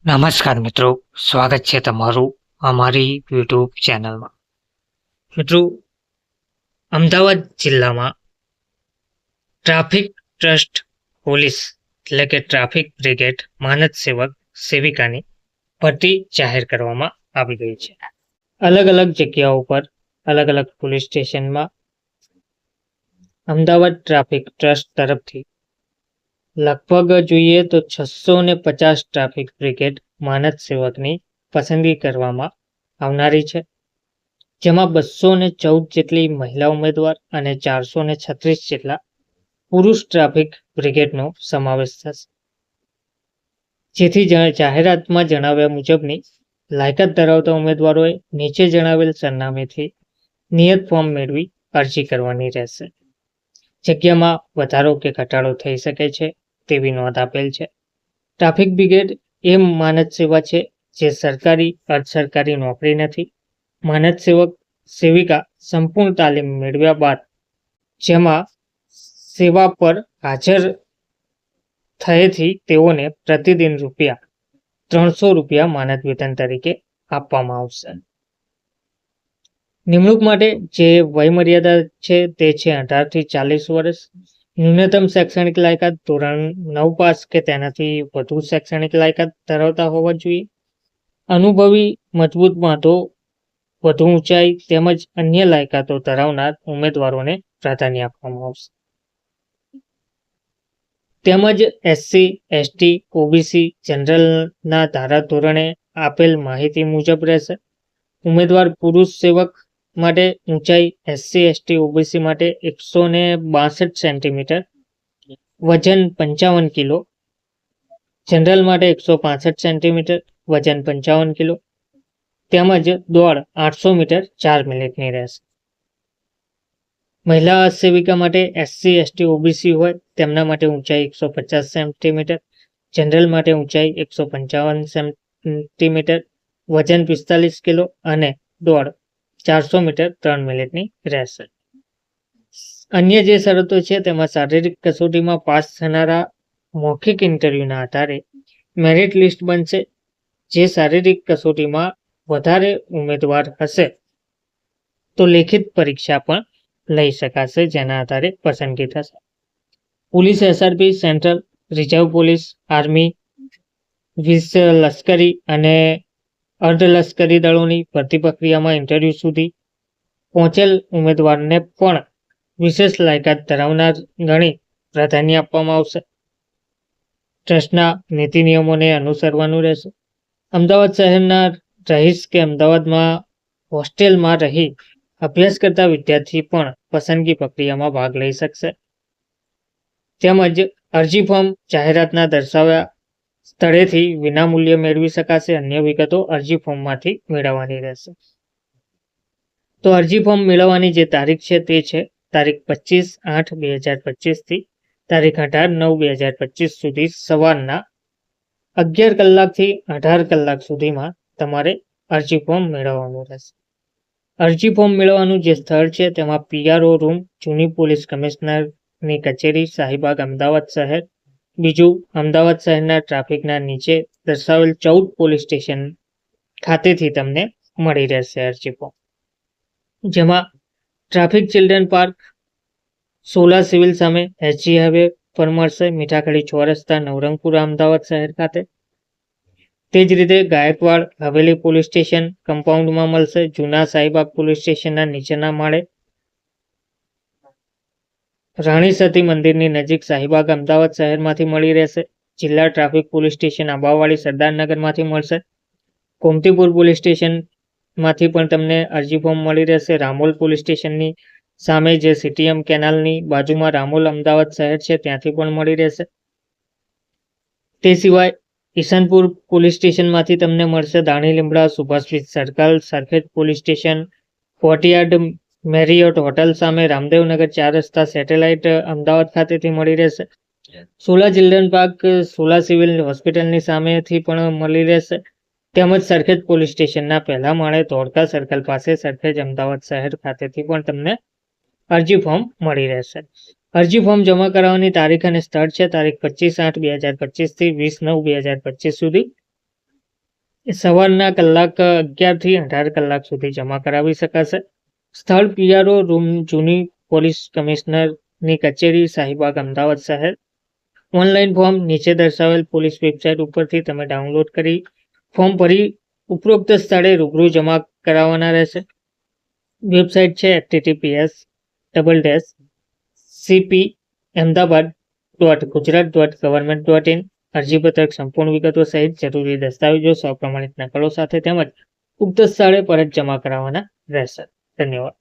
નમસ્કાર મિત્રો, સ્વાગત છે તમારું અમારી યુટ્યુબ ચેનલમાં. મિત્રો, અમદાવાદ જિલ્લામાં ટ્રાફિક ટ્રસ્ટ પોલીસ એટલે કે ટ્રાફિક બ્રિગેડ માનદ સેવક સેવિકાની ભરતી જાહેર કરવામાં આવી ગઈ છે. અલગ અલગ જગ્યાઓ પર અલગ અલગ પોલીસ સ્ટેશનમાં અમદાવાદ ટ્રાફિક ટ્રસ્ટ તરફથી લગભગ જોઈએ તો 650 ટ્રાફિક બ્રિગેડ માનદ સેવકની પસંદગી કરવામાં આવનારી છે, જેમાં 214 જેટલી મહિલા ઉમેદવાર અને 436 જેટલા પુરુષ ટ્રાફિક બ્રિગેડનો સમાવેશ થશે. જેથી જાહેરાતમાં જણાવ્યા મુજબની લાયકાત ધરાવતા ઉમેદવારોએ નીચે જણાવેલ સરનામેથી નિયત ફોર્મ મેળવી અરજી કરવાની રહેશે. જગ્યામાં વધારો કે ઘટાડો થઈ શકે છે તેવી નોંધ આપેલ છે. ટ્રાફિક બ્રિગેડ એ માનદ સેવા છે જે સરકારી અર્ધ સરકારી નોકરી નથી. માનદ સેવક સેવિકા સંપૂર્ણ તાલીમ મેળવ્યા બાદ જેમાં સેવા પર હાજર થયેથી તેઓને પ્રતિદિન ₹300 માનદ વેતન તરીકે આપવામાં આવશે. નિમણૂક માટે જે વયમર્યાદા છે તે છે 18 થી 40 વર્ષ. ન્યૂનતમ શૈક્ષણિક લાયકાત ધોરણ 9 પાસ કે તેનાથી વધુ શૈક્ષણિક લાયકાત ધરાવતા હોવા જોઈએ. અનુભવી, મજબૂત બાંધો, વધુ ઊંચાઈ તેમજ અન્ય લાયકાતો ધરાવનાર ઉમેદવારોને પ્રાધાન્ય આપવામાં આવશે. તેમજ એસસી, એસટી, ઓબીસી, જનરલના ધારાધોરણે આપેલ માહિતી મુજબ રહેશે. ઉમેદવાર પુરુષ સેવક માટે ઊંચાઈ એસસી, એસટી, ઓબીસી માટે 162 સેન્ટીમીટર, વજન 55 કિલો, જનરલ માટે 165 સેન્ટીમીટર, વજન 55 કિલો, તેમજ દોડ 800 મીટર 4 મિનિટની રહેશે. મહિલા સેવિકા માટે એસસી, એસટી, ઓબીસી હોય તેમના માટે ઊંચાઈ 150 સેન્ટીમીટર, જનરલ માટે ઊંચાઈ 155 સેન્ટીમીટર, વજન 45 કિલો અને દોડ 400 મીટર 3 મિનિટની રહેશે. અન્ય જે શરતો છે તેમાં શારીરિક કસોટીમાં પાસ થનારા મૌખિક ઇન્ટરવ્યુના આધારે મેરિટ લિસ્ટ બનશે. જે શારીરિક કસોટીમાં વધારે ઉમેદવાર હશે તો લેખિત પરીક્ષા પણ લઈ શકાશે, જેના આધારે પસંદગી થશે. Police SRP, central reserve police, army, 20 લશ્કરી અને અર્ધલશ્કરી દળોની ભરતી પ્રક્રિયામાં ઇન્ટરવ્યુ સુધી પહોંચેલ ઉમેદવારને પણ વિશેષ લાયકાત ધરાવનાર ગણી પ્રાધાન્ય આપવામાં આવશે. ટ્રસ્ટના નીતિ નિયમોને અનુસરવાનું રહેશે. અમદાવાદ શહેરના રહીશ કે અમદાવાદમાં હોસ્ટેલમાં રહી અભ્યાસ કરતા વિદ્યાર્થી પણ પસંદગી પ્રક્રિયામાં ભાગ લઈ શકશે. તેમજ અરજી ફોર્મ જાહેરાતના દર્શાવ્યા સ્થળેથી વિનામૂલ્યે મેળવી શકાશે. અન્ય વિગતો અરજી ફોર્મમાંથી મેળવવાની રહેશે. તો અરજી ફોર્મ મેળવવાની જે તારીખ છે તે છે તારીખ 25/8/2025 થી તારીખ 18/9/2025 સુધી સવારના 11 કલાકથી 18 કલાક સુધીમાં તમારે અરજી ફોર્મ મેળવવાનું રહેશે. અરજી ફોર્મ મેળવવાનું જે સ્થળ છે તેમાં પીઆરઓ રૂમ, જૂની પોલીસ કમિશનરની કચેરી, શાહીબાગ, અમદાવાદ શહેર. બીજું, અમદાવાદ શહેરના ટ્રાફિકના નીચે દર્શાવેલ 14 પોલીસ સ્ટેશન ખાતેથી તમને મળી રહેશે અરજી ફોર્મ. જેમાં traffic children park, Sola civil સામે એસજી હાઈવે પર મળશે, મીઠાખડી 6 રસ્તા, નવરંગપુરા, અમદાવાદ શહેર ખાતે. તે જ રીતે ગાયકવાડ હવેલી પોલીસ સ્ટેશન કમ્પાઉન્ડમાં મળશે, જૂના શાહીબાગ પોલીસ સ્ટેશનના નીચેના માળે. રાણી સતી મંદિરની નજીક શાહીબાગ અમદાવાદ શહેરમાંથી મળી રહેશે. જિલ્લા ટ્રાફિક પોલીસ સ્ટેશન આંબાવાડી સરદારનગરમાંથી મળશે. કોમતીપુર પોલીસ સ્ટેશનમાંથી પણ તમને અરજી ફોર્મ મળી રહેશે. રામોલ પોલીસ સ્ટેશનની સામે જે સીટીએમ કેનાલની બાજુમાં રામોલ અમદાવાદ શહેર છે ત્યાંથી પણ મળી રહેશે. તે સિવાય ઈસનપુર પોલીસ સ્ટેશનમાંથી તમને મળશે. દાણી લીમડા, Subhash circle, Sarkhej police station, courtyard, Marriott hotel સામે, રામદેવનગર 4 રસ્તા, સેટેલાઇટ અમદાવાદ ખાતેથી મળી રહેશે. Sola children park, Sola civil હોસ્પિટલની સામેથી પણ મળી રહેશે. તેમજ સરખેજ પોલીસ સ્ટેશનના પહેલા માળે ધોળકા સર્કલ પાસે સરખેજ અમદાવાદ શહેર ખાતેથી પણ તમને અરજી ફોર્મ મળી રહેશે. અરજી ફોર્મ જમા કરાવવાની તારીખ અને સ્થળ છે તારીખ 25/8/2025 થી 20/9/2025 સુધી. સવારના કલાક 11 થી 18 કલાક સુધી જમા કરાવી શકાશે. સ્થળ PRO રૂમ જૂની પોલીસ કમિશનરની કચેરી, શાહીબાગ, અમદાવાદ શહેર. ઓનલાઈન ફોર્મ નીચે દર્શાવેલ પોલીસ વેબસાઇટ ઉપરથી તમે ડાઉનલોડ કરી ફોર્મ ભરી ઉપરોક્ત સ્થળે રૂબરૂ જમા કરાવવાના રહેશે. વેબસાઇટ છે https://cpahmedabad.gujarat.government.in. અરજીપત્રક સંપૂર્ણ વિગતો સહિત જરૂરી દસ્તાવેજો સપ્રમાણિત નકલો સાથે તેમજ ઉક્ત સ્થળે પરત જમા કરાવવાના રહેશે. ધન્યવાદ.